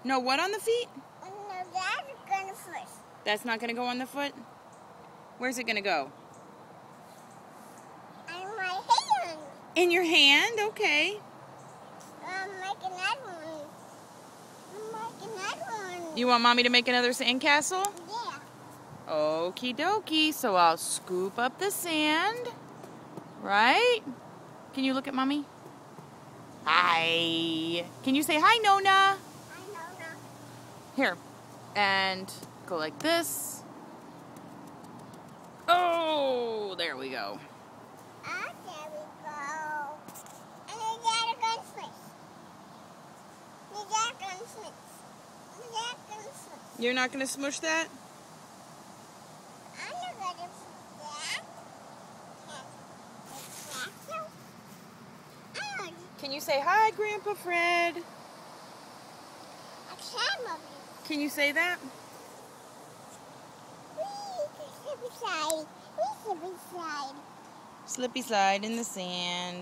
No, what on the feet? No, that's gonna first. That's not going to go on the foot? Where's it going to go? On my hand. In your hand? Okay. Make another one. Make another one. You want Mommy to make another sandcastle? Yeah. Okie dokie. So I'll scoop up the sand. Right? Can you look at Mommy? Hi. Can you say hi, Nona? I know now. Here. And go like this. Oh, there we go. Ah, there we go. And then Dad gonna switch. Then Dad gonna switch. Then Dad gonna switch. You're not going to smush that? I'm not gonna switch that. Can you say hi, Grandpa Fred? I can't move it. Can you say that? Wee, slippery slide. Wee, slippery slide. Slippy slide in the sand.